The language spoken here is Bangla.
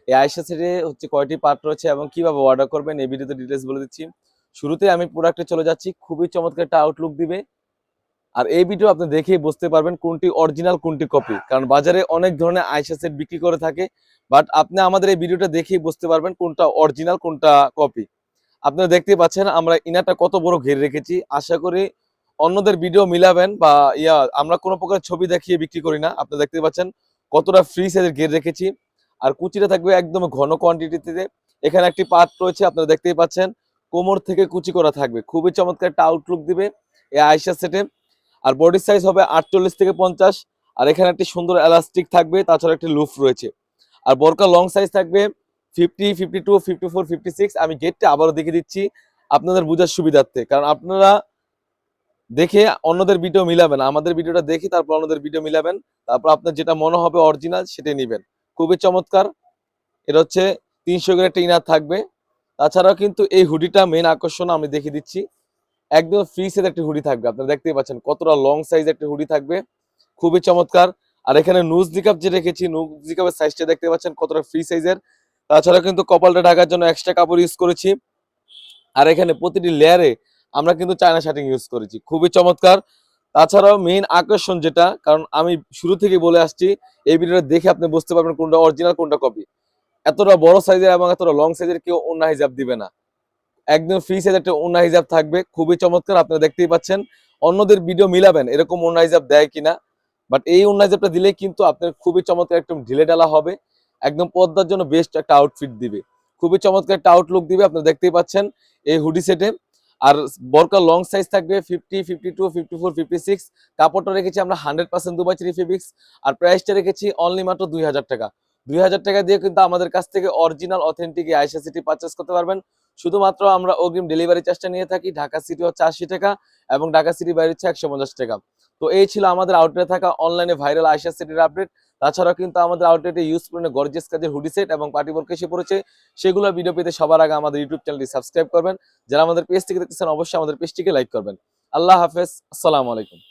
এই আয়েশা সেটে হচ্ছে কয়টি পার্ট রয়েছে এবং কিভাবে অর্ডার করবেন এই ভিডিওতে ডিটেলস বলে দিচ্ছি। শুরুতে আমি প্রোডাক্টে চলে যাচ্ছি, খুবই চমৎকার একটা আউটলুক দিবে। আর এই ভিডিও আপনি দেখেই বুঝতে পারবেন কোনটি অরিজিনাল কোনটি কপি, কারণ বাজারে অনেক ধরনের আয়েশা সেট বিক্রি করে থাকে, বাট আপনি আমাদের এই ভিডিওটা দেখেই বুঝতে পারবেন কোনটা অরিজিনাল কোনটা কপি। আপনারা দেখতে পাচ্ছেন আমরা ইনারটা কত বড় ঘেরে রেখেছি। আশা করি অন্যদের ভিডিও মিলাবেন বা আমরা কোনো প্রকার ছবি দেখিয়ে বিক্রি করি না। আপনারা দেখতে পাচ্ছেন কতটা ফ্রি সাইজের ঘের রেখেছি। আর কুচিটা থাকবে একদম ঘন কোয়ান্টিটিতে। এখানে একটি পার্ট রয়েছে, আপনারা দেখতেই পাচ্ছেন কোমর থেকে কুচি করা থাকবে, খুবই চমৎকার একটা আউটলুক দিবে এই আয়েশা সেটে। আর বডি সাইজ হবে 48 থেকে 50। আর এখানে একটি সুন্দর এলাস্টিক থাকবে, তাছাড়া একটি লুফ রয়েছে। আর বোরকা লং সাইজ থাকবে 50, 52, 54, 56। আমি গেটটা আবারও দেখে দিচ্ছি আপনাদের বোঝার সুবিধার্থে, কারণ আপনারা দেখে অন্যদের ভিডিও মিলাবেন, আমাদের ভিডিওটা দেখে তারপর অন্যদের ভিডিও মিলাবেন, তারপর আপনার যেটা মনে হবে অরিজিনাল সেটাই নেবেন। খুবই চমৎকার। এটা হচ্ছে 300 গ্রেড একটা ইনার থাকবে। তাছাড়াও কিন্তু এই হুডিটা মেন আকর্ষণ আমি দেখিয়ে দিচ্ছি, একদম ফ্রি সাইজ একটা হুডি থাকবে। আপনারা দেখতেই পাচ্ছেন কতটা লং সাইজ একটা হুডি থাকবে, খুবই চমৎকার। আর এখানে নুজ নিকাপ যে রেখেছি, নুজ নিকাপের সাইজটা দেখতে পাচ্ছেন কতটা ফ্রি সাইজের। তাছাড়া কিন্তু কপালটা ঢাকার জন্য এক্সট্রা কাপড় ইউজ করেছি। আর এখানে প্রতিটি লেয়ারে আমরা কিন্তু চায়না শার্টিং ইউজ করেছি, খুবই চমৎকার। তাছাড়াও মেইন আকর্ষণ যেটা, কারণ আমি শুরু থেকে বলে আসছি, এই ভিডিওটা দেখে আপনি বুঝতে পারবেন কোনটা অরিজিনাল কোনটা কপি। এতটা বড় সাইজের এবং এতটা লং সাইজের কেউ ওন্না হিজাব দিবে না। একদম ফ্রি সাইজ একটা ওন্না হিজাব থাকবে, খুবই চমৎকার। আপনারা দেখতেই পাচ্ছেন অন্যদের ভিডিও মিলাবেন এরকম ওন্না হিজাব দেয় কিনা, বাট এই ওন্না হিজাবটা দিলে কিন্তু আপনার খুবই চমৎকার একদম ঢিলে ঢালা হবে, একদম পর্দার জন্য বেস্ট একটা আউটফিট দিবে, খুবই চমৎকার একটা আউটলুক দিবে। আপনারা দেখতেই পাচ্ছেন এই হুডি সেটে। আর বোরকা লং সাইজ থাকবে 50, 52, 54, 56। কাপড়টা রেখেছি আমরা 100% দুবাই চেরি ফেব্রিক্স। আর প্রাইসটা রেখেছি অনলি মাত্র 2000 টাকা। 2000 টাকা দিয়ে কিন্তু আমাদের কাছ থেকে original authentic Ayesha city purchase করতে পারবেন। শুধুমাত্র আমরা অগ্রিম ডেলিভারি চার্জটা নিয়ে থাকি। ঢাকা সিটি হচ্ছে 80 টাকা এবং ঢাকা সিটি বাইরে হচ্ছে 150 টাকা। তো এই ছিল আমাদের আউটলেটে থাকা অনলাইনে ভাইরাল আয়েশা সিটির আপডেট। তাছাড়াও কিন্তু আমাদের আউটলেটে ইউজ করে গর্জিয়াস কাজের হুডি সেট এবং পার্টি বোরকা এসে পড়েছে। সেগুলো ভিডিও পেতে সবার আগে আমাদের ইউটিউব চ্যানেলটি সাবস্ক্রাইব করবেন। যারা আমাদের পেজ থেকে দেখতেছেন অবশ্যই আমাদের পেজটিকে লাইক করবেন। আল্লাহ হাফেজ, আসসালামু আলাইকুম।